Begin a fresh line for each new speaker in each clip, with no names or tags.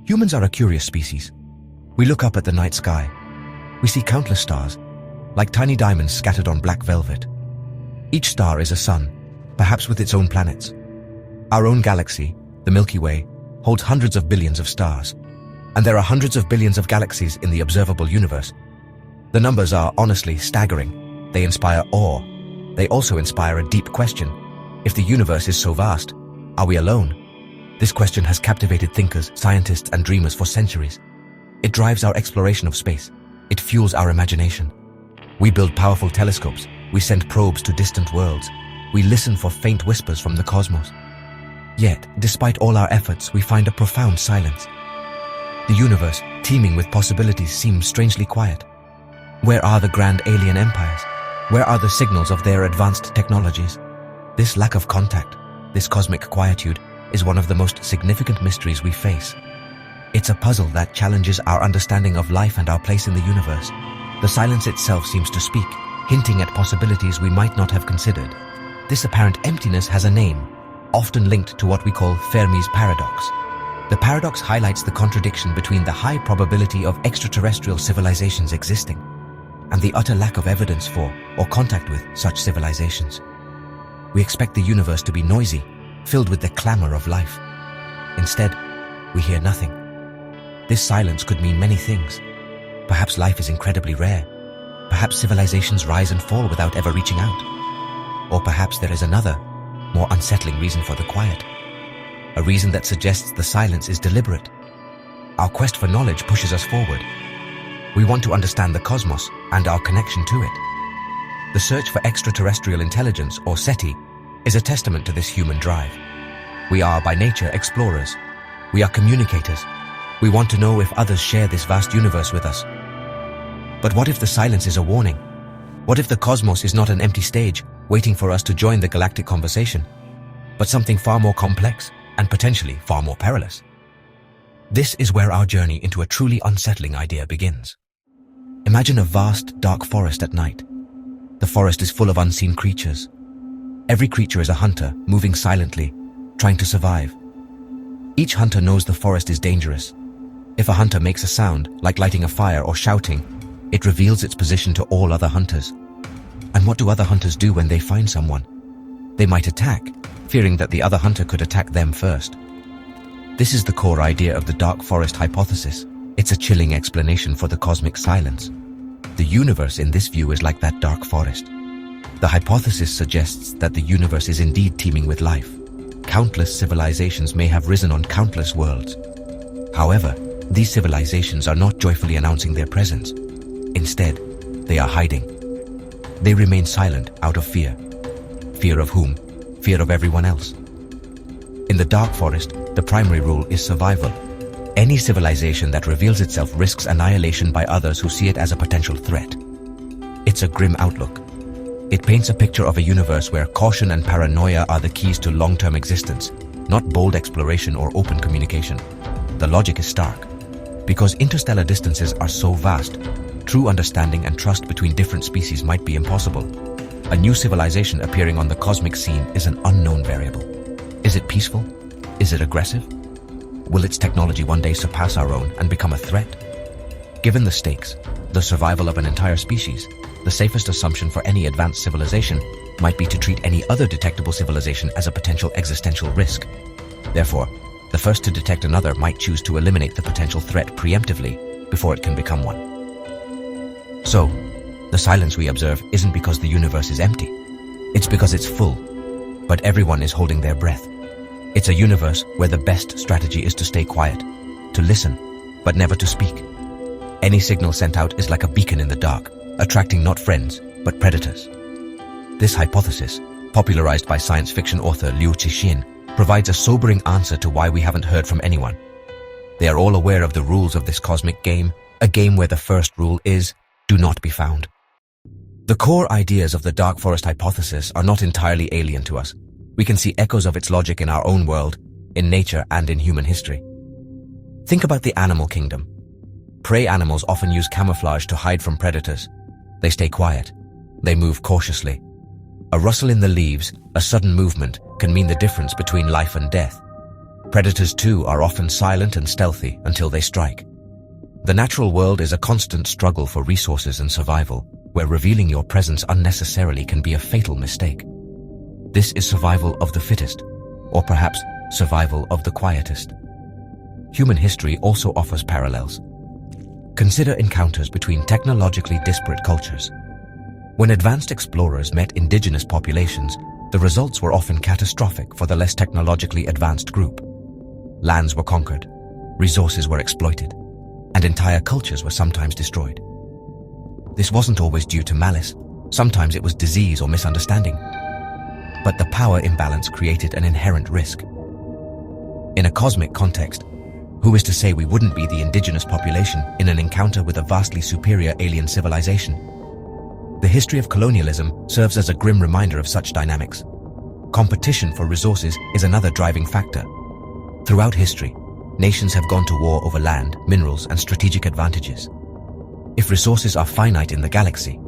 Humans are a curious species. We look up at the night sky. We see countless stars, like tiny diamonds scattered on black velvet. Each star is a sun, perhaps with its own planets. Our own galaxy, the Milky Way, holds hundreds of billions of stars, and there are hundreds of billions of galaxies in the observable universe. The numbers are honestly staggering. They inspire awe. They also inspire a deep question. If the universe is so vast, are we alone? This question has captivated thinkers, scientists, and dreamers for centuries. It drives our exploration of space. It fuels our imagination. We build powerful telescopes. We send probes to distant worlds. We listen for faint whispers from the cosmos. Yet, despite all our efforts, we find a profound silence. The universe, teeming with possibilities, seems strangely quiet. Where are the grand alien empires? Where are the signals of their advanced technologies? This lack of contact, this cosmic quietude, is one of the most significant mysteries we face. It's a puzzle that challenges our understanding of life and our place in the universe. The silence itself seems to speak, hinting at possibilities we might not have considered. This apparent emptiness has a name, often linked to what we call Fermi's paradox. The paradox highlights the contradiction between the high probability of extraterrestrial civilizations existing and the utter lack of evidence for or contact with such civilizations. We expect the universe to be noisy, filled with the clamor of life. Instead, we hear nothing. This silence could mean many things. Perhaps life is incredibly rare. Perhaps civilizations rise and fall without ever reaching out. Or perhaps there is another, more unsettling reason for the quiet. A reason that suggests the silence is deliberate. Our quest for knowledge pushes us forward. We want to understand the cosmos and our connection to it. The search for extraterrestrial intelligence, or SETI, is a testament to this human drive. We are by nature explorers. We are communicators. We want to know if others share this vast universe with us. But what if the silence is a warning? What if the cosmos is not an empty stage waiting for us to join the galactic conversation, but something far more complex and potentially far more perilous? This is where our journey into a truly unsettling idea begins. Imagine a vast, dark forest at night. The forest is full of unseen creatures. Every creature is a hunter, moving silently, trying to survive. Each hunter knows the forest is dangerous. If a hunter makes a sound, like lighting a fire or shouting, it reveals its position to all other hunters. And what do other hunters do when they find someone? They might attack, fearing that the other hunter could attack them first. This is the core idea of the dark forest hypothesis. It's a chilling explanation for the cosmic silence. The universe in this view is like that dark forest. The hypothesis suggests that the universe is indeed teeming with life. Countless civilizations may have risen on countless worlds. However, these civilizations are not joyfully announcing their presence. Instead, they are hiding. They remain silent out of fear. Fear of whom? Fear of everyone else. In the dark forest, the primary rule is survival. Any civilization that reveals itself risks annihilation by others who see it as a potential threat. It's a grim outlook. It paints a picture of a universe where caution and paranoia are the keys to long-term existence, not bold exploration or open communication. The logic is stark. Because interstellar distances are so vast, true understanding and trust between different species might be impossible. A new civilization appearing on the cosmic scene is an unknown variable. Is it peaceful? Is it aggressive? Will its technology one day surpass our own and become a threat? Given the stakes, the survival of an entire species, the safest assumption for any advanced civilization might be to treat any other detectable civilization as a potential existential risk. Therefore, the first to detect another might choose to eliminate the potential threat preemptively before it can become one. So, the silence we observe isn't because the universe is empty. It's because it's full, but everyone is holding their breath. It's a universe where the best strategy is to stay quiet, to listen, but never to speak. Any signal sent out is like a beacon in the dark, attracting not friends, but predators. This hypothesis, popularized by science fiction author Liu Cixin, provides a sobering answer to why we haven't heard from anyone. They are all aware of the rules of this cosmic game, a game where the first rule is, do not be found. The core ideas of the dark forest hypothesis are not entirely alien to us. We can see echoes of its logic in our own world, in nature and in human history. Think about the animal kingdom. Prey animals often use camouflage to hide from predators. They stay quiet. They move cautiously. A rustle in the leaves, a sudden movement, can mean the difference between life and death. Predators, too, are often silent and stealthy until they strike. The natural world is a constant struggle for resources and survival, where revealing your presence unnecessarily can be a fatal mistake. This is survival of the fittest, or perhaps survival of the quietest. Human history also offers parallels. Consider encounters between technologically disparate cultures. When advanced explorers met indigenous populations, the results were often catastrophic for the less technologically advanced group. Lands were conquered, resources were exploited, and entire cultures were sometimes destroyed. This wasn't always due to malice. Sometimes it was disease or misunderstanding. But the power imbalance created an inherent risk. In a cosmic context, who is to say we wouldn't be the indigenous population in an encounter with a vastly superior alien civilization? The history of colonialism serves as a grim reminder of such dynamics. Competition for resources is another driving factor. Throughout history, nations have gone to war over land, minerals, and strategic advantages. If resources are finite in the galaxy,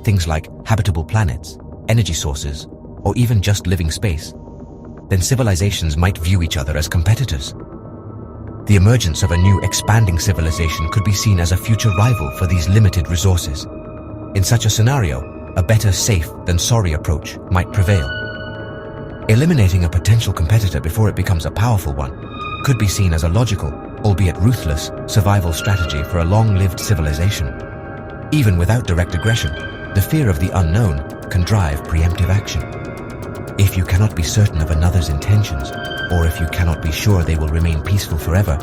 things like habitable planets, energy sources, or even just living space, then civilizations might view each other as competitors. The emergence of a new expanding civilization could be seen as a future rival for these limited resources. In such a scenario, a better safe than sorry approach might prevail. Eliminating a potential competitor before it becomes a powerful one could be seen as a logical, albeit ruthless, survival strategy for a long-lived civilization. Even without direct aggression, the fear of the unknown can drive preemptive action. If you cannot be certain of another's intentions, or if you cannot be sure they will remain peaceful forever,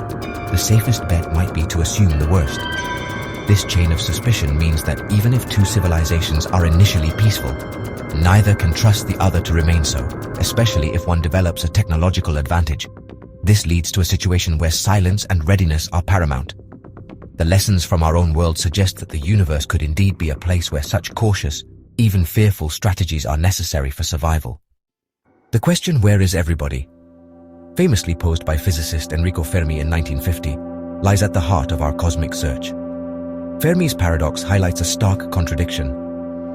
the safest bet might be to assume the worst. This chain of suspicion means that even if two civilizations are initially peaceful, neither can trust the other to remain so, especially if one develops a technological advantage. This leads to a situation where silence and readiness are paramount. The lessons from our own world suggest that the universe could indeed be a place where such cautious, even fearful strategies are necessary for survival. The question, where is everybody, famously posed by physicist Enrico Fermi in 1950, lies at the heart of our cosmic search. Fermi's paradox highlights a stark contradiction.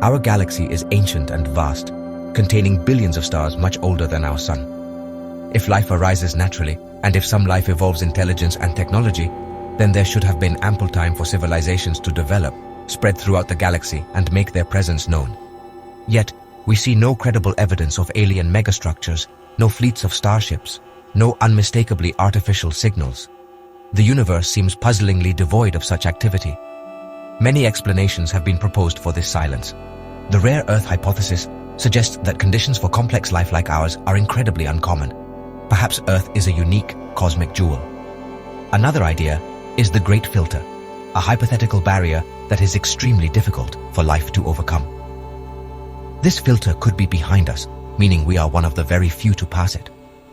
Our galaxy is ancient and vast, containing billions of stars much older than our sun. If life arises naturally, and if some life evolves intelligence and technology, then there should have been ample time for civilizations to develop, spread throughout the galaxy, and make their presence known. Yet, we see no credible evidence of alien megastructures, no fleets of starships, no unmistakably artificial signals. The universe seems puzzlingly devoid of such activity. Many explanations have been proposed for this silence. The rare Earth hypothesis suggests that conditions for complex life like ours are incredibly uncommon. Perhaps Earth is a unique cosmic jewel. Another idea is the Great Filter, a hypothetical barrier that is extremely difficult for life to overcome. This filter could be behind us, meaning we are one of the very few to pass it.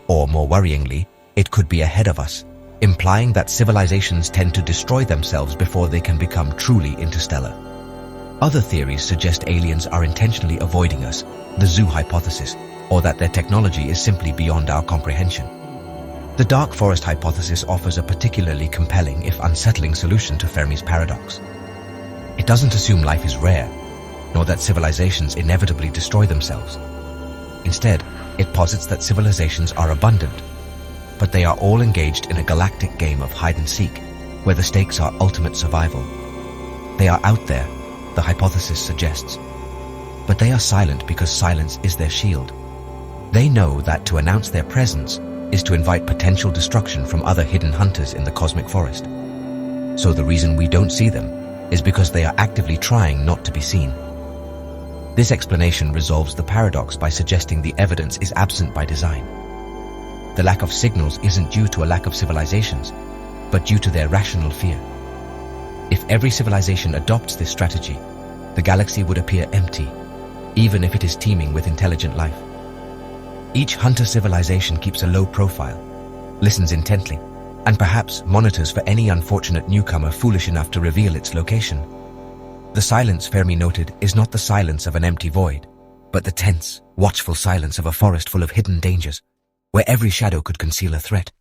Or more worryingly, it could be ahead of us, implying that civilizations tend to destroy themselves before they can become truly interstellar. Other theories suggest aliens are intentionally avoiding us, the zoo hypothesis, or that their technology is simply beyond our comprehension. The dark forest hypothesis offers a particularly compelling, if unsettling, solution to Fermi's paradox. It doesn't assume life is rare, nor that civilizations inevitably destroy themselves. Instead, it posits that civilizations are abundant, but they are all engaged in a galactic game of hide-and-seek, where the stakes are ultimate survival. They are out there, the hypothesis suggests, but they are silent because silence is their shield. They know that to announce their presence is to invite potential destruction from other hidden hunters in the cosmic forest. So the reason we don't see them is because they are actively trying not to be seen. This explanation resolves the paradox by suggesting the evidence is absent by design. The lack of signals isn't due to a lack of civilizations, but due to their rational fear. If every civilization adopts this strategy, the galaxy would appear empty, even if it is teeming with intelligent life. Each hunter civilization keeps a low profile, listens intently, and perhaps monitors for any unfortunate newcomer foolish enough to reveal its location. The silence, Fermi noted, is not the silence of an empty void, but the tense, watchful silence of a forest full of hidden dangers, where every shadow could conceal a threat.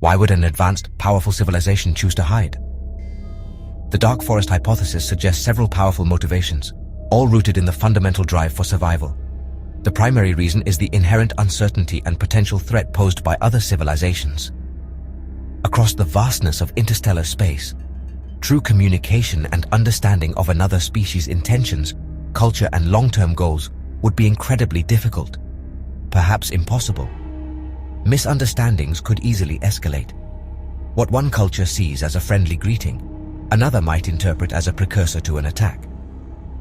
Why would an advanced, powerful civilization choose to hide? The dark forest hypothesis suggests several powerful motivations, all rooted in the fundamental drive for survival. The primary reason is the inherent uncertainty and potential threat posed by other civilizations. Across the vastness of interstellar space, true communication and understanding of another species' intentions, culture, and long-term goals would be incredibly difficult, perhaps impossible. Misunderstandings could easily escalate. What one culture sees as a friendly greeting, another might interpret as a precursor to an attack.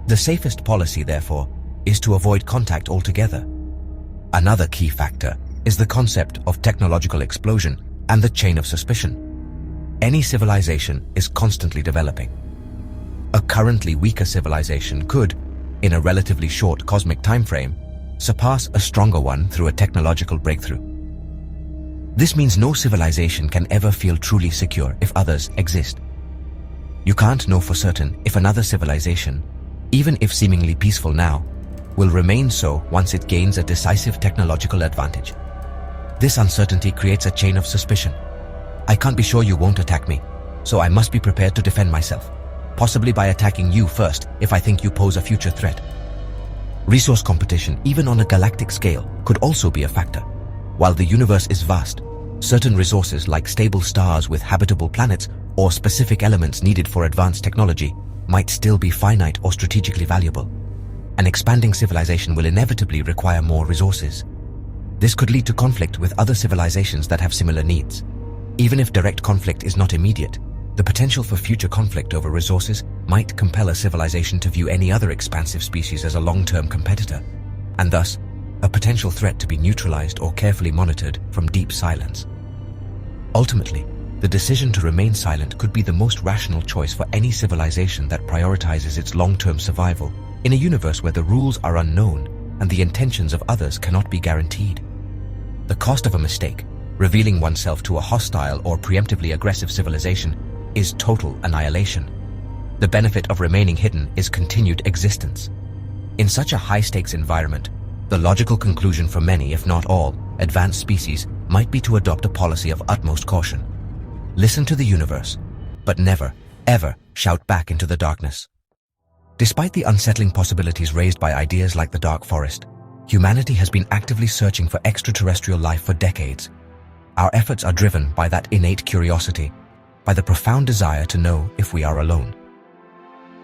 The safest policy, therefore, is to avoid contact altogether. Another key factor is the concept of technological explosion and the chain of suspicion. Any civilization is constantly developing. A currently weaker civilization could, in a relatively short cosmic time frame, surpass a stronger one through a technological breakthrough. This means no civilization can ever feel truly secure if others exist. You can't know for certain if another civilization, even if seemingly peaceful now, will remain so once it gains a decisive technological advantage. This uncertainty creates a chain of suspicion. I can't be sure you won't attack me, so I must be prepared to defend myself, possibly by attacking you first if I think you pose a future threat. Resource competition, even on a galactic scale, could also be a factor. While the universe is vast, certain resources like stable stars with habitable planets or specific elements needed for advanced technology might still be finite or strategically valuable. An expanding civilization will inevitably require more resources. This could lead to conflict with other civilizations that have similar needs. Even if direct conflict is not immediate, the potential for future conflict over resources might compel a civilization to view any other expansive species as a long-term competitor, and thus, a potential threat to be neutralized or carefully monitored from deep silence. Ultimately, the decision to remain silent could be the most rational choice for any civilization that prioritizes its long-term survival in a universe where the rules are unknown and the intentions of others cannot be guaranteed. The cost of a mistake, revealing oneself to a hostile or preemptively aggressive civilization, is total annihilation. The benefit of remaining hidden is continued existence. In such a high-stakes environment, the logical conclusion for many, if not all, advanced species might be to adopt a policy of utmost caution. Listen to the universe, but never, ever shout back into the darkness. Despite the unsettling possibilities raised by ideas like the Dark Forest, humanity has been actively searching for extraterrestrial life for decades. Our efforts are driven by that innate curiosity, by the profound desire to know if we are alone.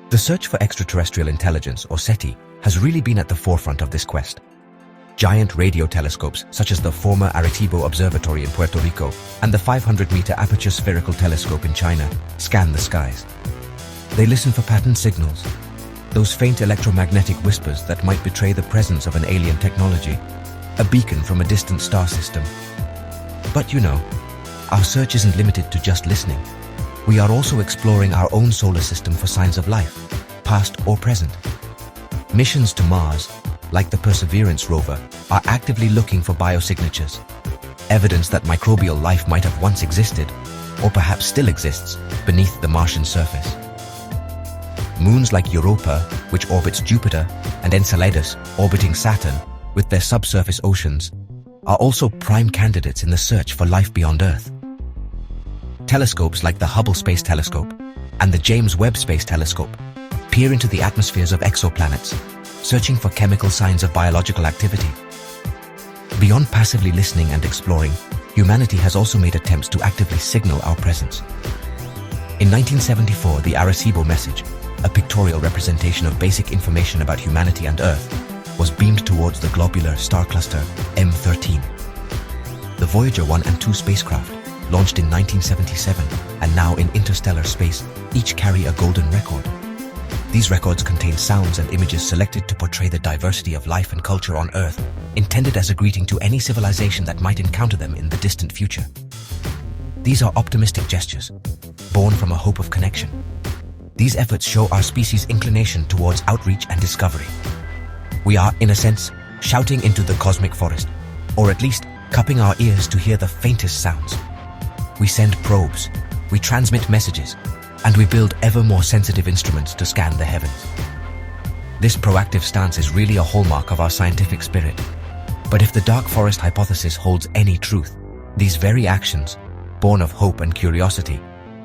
The search for extraterrestrial intelligence, or SETI, has really been at the forefront of this quest. Giant radio telescopes, such as the former Arecibo Observatory in Puerto Rico and the 500-meter Aperture Spherical Telescope in China, scan the skies. They listen for patterned signals, those faint electromagnetic whispers that might betray the presence of an alien technology, a beacon from a distant star system. But you know, our search isn't limited to just listening. We are also exploring our own solar system for signs of life, past or present. Missions to Mars, like the Perseverance rover, are actively looking for biosignatures, evidence that microbial life might have once existed, or perhaps still exists, beneath the Martian surface. Moons like Europa, which orbits Jupiter, and Enceladus, orbiting Saturn, with their subsurface oceans, are also prime candidates in the search for life beyond Earth. Telescopes like the Hubble Space Telescope and the James Webb Space Telescope peer into the atmospheres of exoplanets, searching for chemical signs of biological activity. Beyond passively listening and exploring, humanity has also made attempts to actively signal our presence. In 1974, the Arecibo message, a pictorial representation of basic information about humanity and Earth, was beamed towards the globular star cluster M13. The Voyager 1 and 2 spacecraft, launched in 1977 and now in interstellar space, each carry a golden record. These records contain sounds and images selected to portray the diversity of life and culture on Earth, intended as a greeting to any civilization that might encounter them in the distant future. These are optimistic gestures, born from a hope of connection. These efforts show our species' inclination towards outreach and discovery. We are, in a sense, shouting into the cosmic forest, or at least cupping our ears to hear the faintest sounds. We send probes, we transmit messages, and we build ever more sensitive instruments to scan the heavens. This proactive stance is really a hallmark of our scientific spirit. But if the Dark Forest hypothesis holds any truth, these very actions, born of hope and curiosity,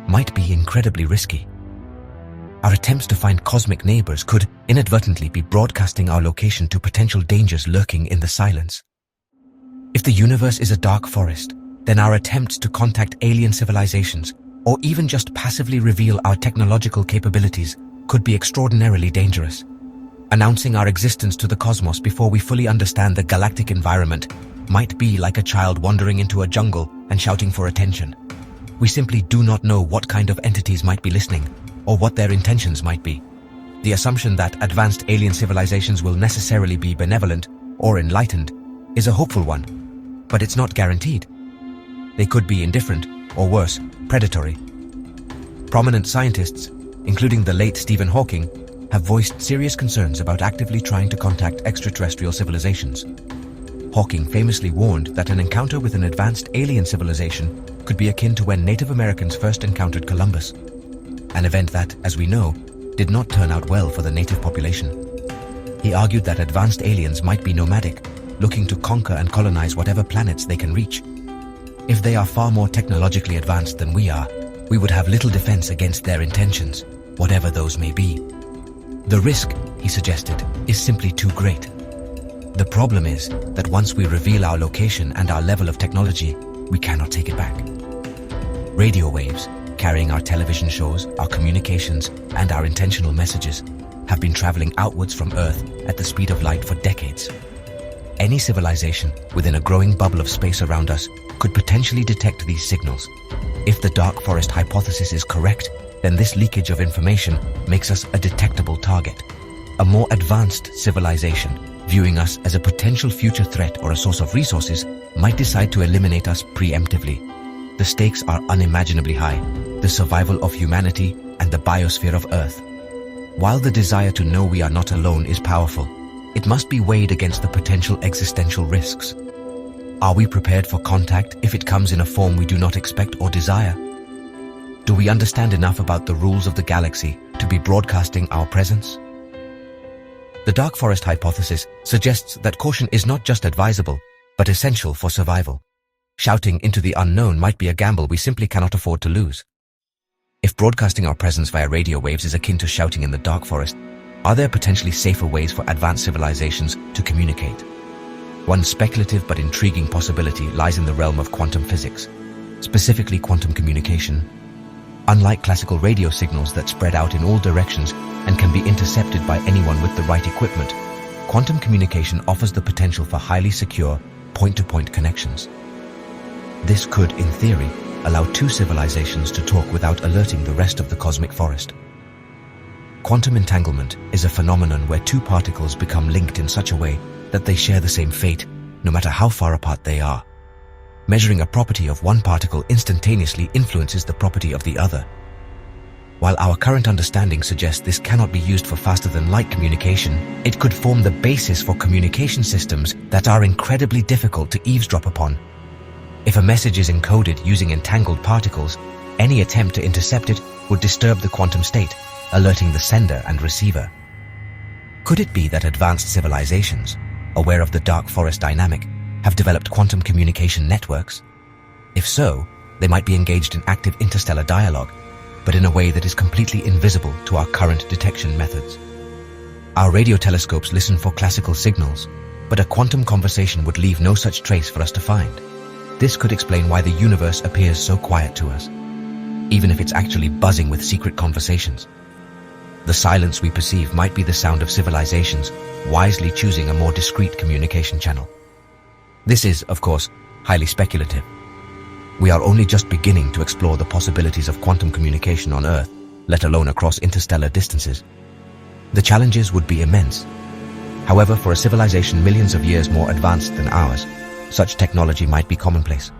might be incredibly risky. Our attempts to find cosmic neighbors could inadvertently be broadcasting our location to potential dangers lurking in the silence. If the universe is a dark forest, then our attempts to contact alien civilizations, or even just passively reveal our technological capabilities, could be extraordinarily dangerous. Announcing our existence to the cosmos before we fully understand the galactic environment might be like a child wandering into a jungle and shouting for attention. We simply do not know what kind of entities might be listening, or what their intentions might be. The assumption that advanced alien civilizations will necessarily be benevolent or enlightened is a hopeful one, but it's not guaranteed. They could be indifferent, or worse, predatory. Prominent scientists, including the late Stephen Hawking, have voiced serious concerns about actively trying to contact extraterrestrial civilizations. Hawking famously warned that an encounter with an advanced alien civilization could be akin to when Native Americans first encountered Columbus, an event that, as we know, did not turn out well for the native population. He argued that advanced aliens might be nomadic, looking to conquer and colonize whatever planets they can reach. If they are far more technologically advanced than we are, we would have little defense against their intentions, whatever those may be. The risk, he suggested, is simply too great. The problem is that once we reveal our location and our level of technology, we cannot take it back. Radio waves, carrying our television shows, our communications, and our intentional messages, have been traveling outwards from Earth at the speed of light for decades. Any civilization within a growing bubble of space around us could potentially detect these signals. If the dark forest hypothesis is correct, then this leakage of information makes us a detectable target. A more advanced civilization, viewing us as a potential future threat or a source of resources, might decide to eliminate us preemptively. The stakes are unimaginably high: the survival of humanity and the biosphere of Earth. While the desire to know we are not alone is powerful, it must be weighed against the potential existential risks. Are we prepared for contact if it comes in a form we do not expect or desire? Do we understand enough about the rules of the galaxy to be broadcasting our presence? The dark forest hypothesis suggests that caution is not just advisable, but essential for survival. Shouting into the unknown might be a gamble we simply cannot afford to lose. If broadcasting our presence via radio waves is akin to shouting in the dark forest, are there potentially safer ways for advanced civilizations to communicate? One speculative but intriguing possibility lies in the realm of quantum physics, specifically quantum communication. Unlike classical radio signals that spread out in all directions and can be intercepted by anyone with the right equipment, quantum communication offers the potential for highly secure, point-to-point connections. This could, in theory, allow two civilizations to talk without alerting the rest of the cosmic forest. Quantum entanglement is a phenomenon where two particles become linked in such a way that they share the same fate, no matter how far apart they are. Measuring a property of one particle instantaneously influences the property of the other. While our current understanding suggests this cannot be used for faster-than-light communication, it could form the basis for communication systems that are incredibly difficult to eavesdrop upon. If a message is encoded using entangled particles, any attempt to intercept it would disturb the quantum state, alerting the sender and receiver. Could it be that advanced civilizations, aware of the dark forest dynamic, have developed quantum communication networks? If so, they might be engaged in active interstellar dialogue, but in a way that is completely invisible to our current detection methods. Our radio telescopes listen for classical signals, but a quantum conversation would leave no such trace for us to find. This could explain why the universe appears so quiet to us, even if it's actually buzzing with secret conversations. The silence we perceive might be the sound of civilizations wisely choosing a more discreet communication channel. This is, of course, highly speculative. We are only just beginning to explore the possibilities of quantum communication on Earth, let alone across interstellar distances. The challenges would be immense. However, for a civilization millions of years more advanced than ours, such technology might be commonplace.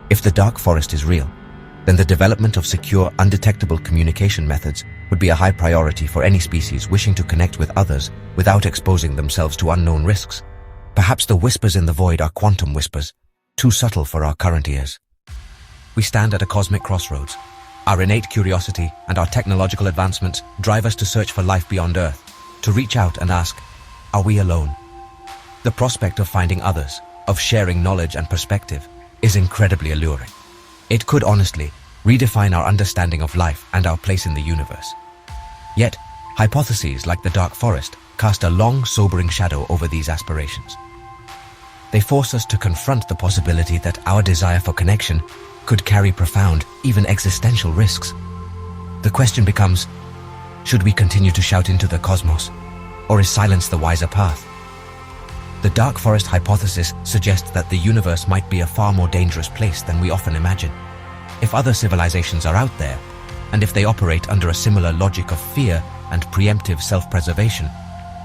If the dark forest is real, then the development of secure, undetectable communication methods would be a high priority for any species wishing to connect with others without exposing themselves to unknown risks. Perhaps the whispers in the void are quantum whispers, too subtle for our current ears. We stand at a cosmic crossroads. Our innate curiosity and our technological advancements drive us to search for life beyond Earth, to reach out and ask, are we alone? The prospect of finding others, of sharing knowledge and perspective, is incredibly alluring. It could honestly redefine our understanding of life and our place in the universe. Yet, hypotheses like the dark forest cast a long, sobering shadow over these aspirations. They force us to confront the possibility that our desire for connection could carry profound, even existential risks. The question becomes, should we continue to shout into the cosmos, or is silence the wiser path? The dark forest hypothesis suggests that the universe might be a far more dangerous place than we often imagine. If other civilizations are out there, and if they operate under a similar logic of fear and preemptive self-preservation,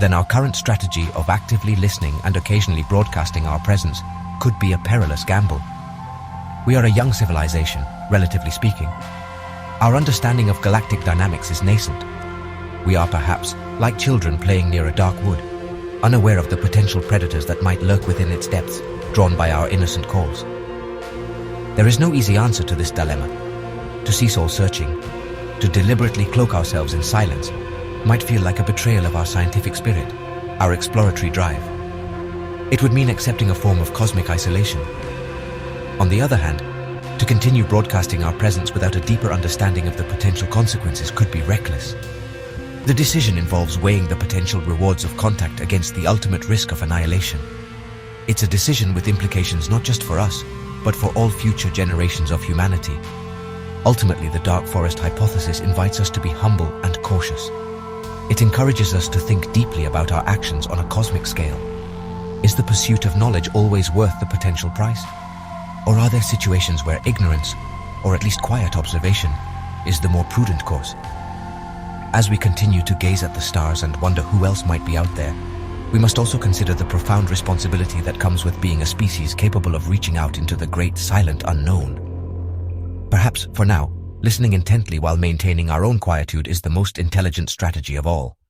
then our current strategy of actively listening and occasionally broadcasting our presence could be a perilous gamble. We are a young civilization, relatively speaking. Our understanding of galactic dynamics is nascent. We are perhaps like children playing near a dark wood, unaware of the potential predators that might lurk within its depths, drawn by our innocent calls. There is no easy answer to this dilemma. To cease all searching, to deliberately cloak ourselves in silence, might feel like a betrayal of our scientific spirit, our exploratory drive. It would mean accepting a form of cosmic isolation. On the other hand, to continue broadcasting our presence without a deeper understanding of the potential consequences could be reckless. The decision involves weighing the potential rewards of contact against the ultimate risk of annihilation. It's a decision with implications not just for us, but for all future generations of humanity. Ultimately, the dark forest hypothesis invites us to be humble and cautious. It encourages us to think deeply about our actions on a cosmic scale. Is the pursuit of knowledge always worth the potential price? Or are there situations where ignorance, or at least quiet observation, is the more prudent course? As we continue to gaze at the stars and wonder who else might be out there, we must also consider the profound responsibility that comes with being a species capable of reaching out into the great silent unknown. Perhaps, for now, listening intently while maintaining our own quietude is the most intelligent strategy of all.